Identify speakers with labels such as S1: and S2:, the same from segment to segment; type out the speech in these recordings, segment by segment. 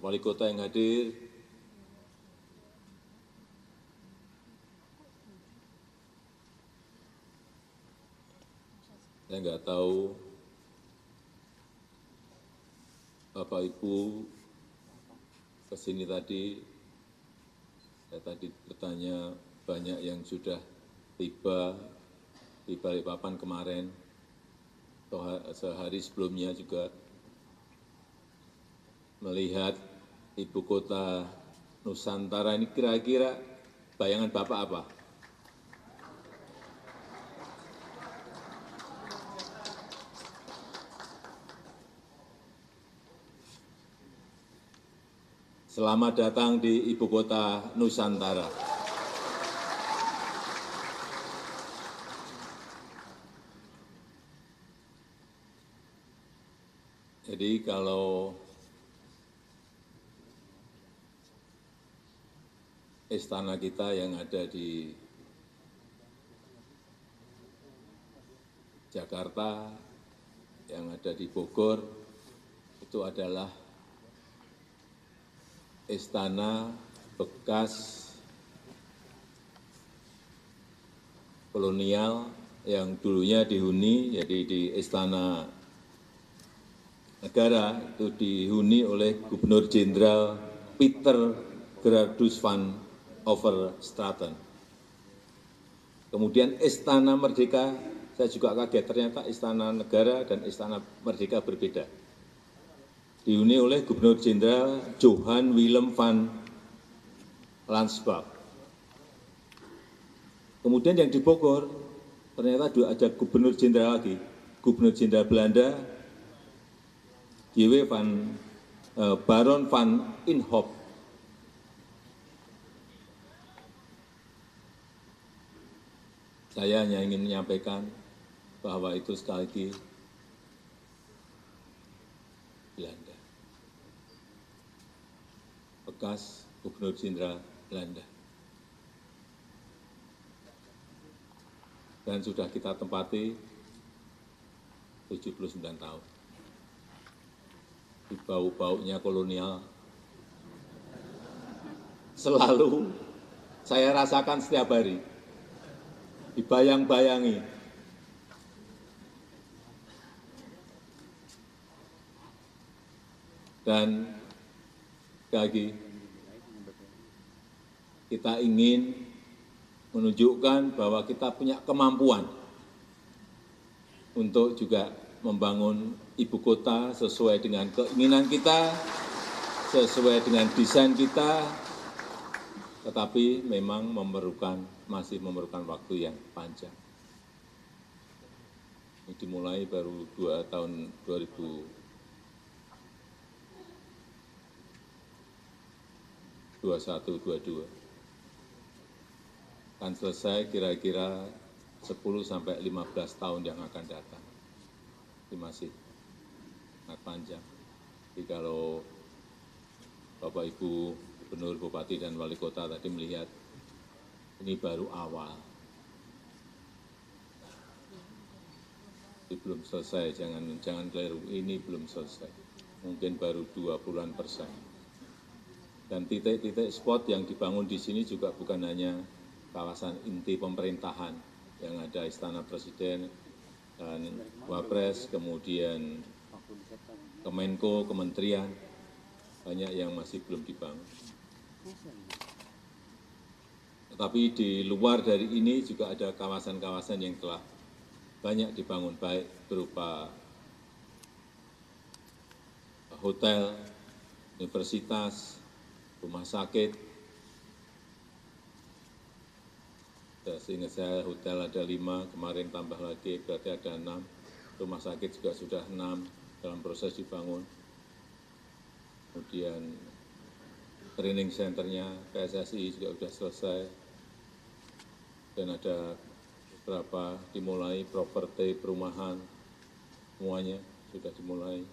S1: wali kota yang hadir, saya nggak tahu Bapak Ibu kesini tadi, saya tadi bertanya banyak yang sudah tiba di Balikpapan kemarin, sehari sebelumnya juga melihat ibu kota Nusantara ini kira-kira bayangan Bapak apa? Selamat datang di ibu kota Nusantara. Jadi kalau istana kita yang ada di Jakarta, yang ada di Bogor, itu adalah istana bekas kolonial yang dulunya dihuni, jadi di Istana Negara itu dihuni oleh Gubernur Jenderal Peter Gerardus van Overstraten. Kemudian Istana Merdeka, saya juga kaget ternyata Istana Negara dan Istana Merdeka berbeda. Dihuni oleh Gubernur Jenderal Johan Willem van Lansbach. Kemudian yang di Bogor, ternyata ada Gubernur Jenderal lagi, Gubernur Jenderal Belanda, Baron van Inhofe. Saya hanya ingin menyampaikan bahwa itu sekali lagi Belanda, bekas Gubernur Jenderal Belanda. Dan sudah kita tempati 79 tahun. Di bau-baunya kolonial selalu saya rasakan setiap hari, dibayang-bayangi. Dan lagi kita ingin menunjukkan bahwa kita punya kemampuan untuk juga membangun ibu kota sesuai dengan keinginan kita, sesuai dengan desain kita, tetapi memang masih memerlukan waktu yang panjang. Ini dimulai baru 2 tahun 2021-22. Akan selesai kira-kira 10-15 tahun yang akan datang. Ini masih sangat panjang. Jadi kalau Bapak Ibu Gubernur, Bupati, dan Wali Kota tadi melihat ini baru awal. Ini belum selesai, jangan keliru, ini belum selesai. Mungkin baru 20%. Dan titik-titik spot yang dibangun di sini juga bukan hanya kawasan inti pemerintahan yang ada Istana Presiden dan Wapres, kemudian Kemenko, Kementerian, banyak yang masih belum dibangun. Tetapi di luar dari ini juga ada kawasan-kawasan yang telah banyak dibangun, baik berupa hotel, universitas, rumah sakit. Seingat saya hotel ada 5, kemarin tambah lagi berarti ada 6. Rumah sakit juga sudah 6 dalam proses dibangun. Kemudian training centernya PSSI juga sudah selesai. Dan ada beberapa dimulai, properti, perumahan, semuanya sudah dimulai.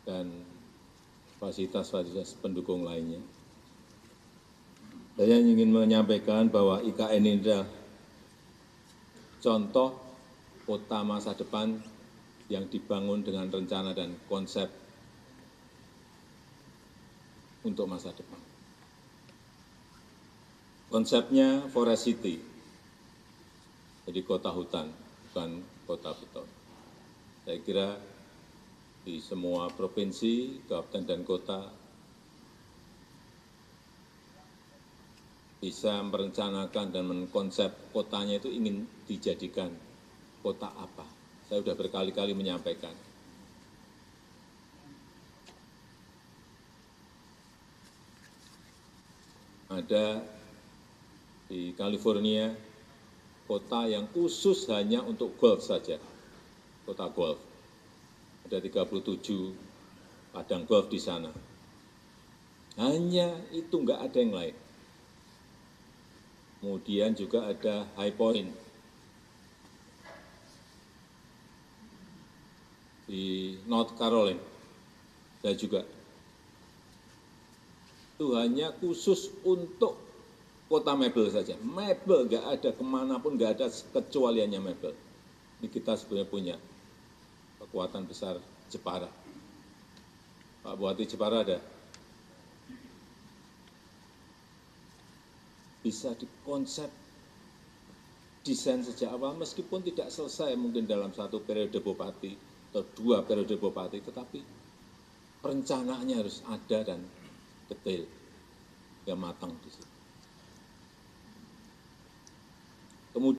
S1: Dan fasilitas-fasilitas pendukung lainnya. Saya ingin menyampaikan bahwa IKN ini adalah contoh kota masa depan yang dibangun dengan rencana dan konsep untuk masa depan. Konsepnya Forest City, jadi kota hutan, bukan kota beton. Saya kira di semua provinsi, kabupaten, dan kota bisa merencanakan dan mengkonsep kotanya itu ingin dijadikan kota apa. Saya sudah berkali-kali menyampaikan. Ada di California kota yang khusus hanya untuk golf saja, kota golf. Ada 37 padang golf di sana. Hanya itu, enggak ada yang lain. Kemudian juga ada High Point di North Carolina. Saya juga. Itu hanya khusus untuk kota mebel saja. Mebel, enggak ada kemanapun, enggak ada kecualiannya mebel. Ini kita sebenarnya punya kekuatan besar Jepara. Pak Bupati Jepara ada. Bisa dikonsep, desain sejak awal, meskipun tidak selesai mungkin dalam satu periode bupati atau 2 periode bupati, tetapi perencanaannya harus ada dan detail, yang matang di situ.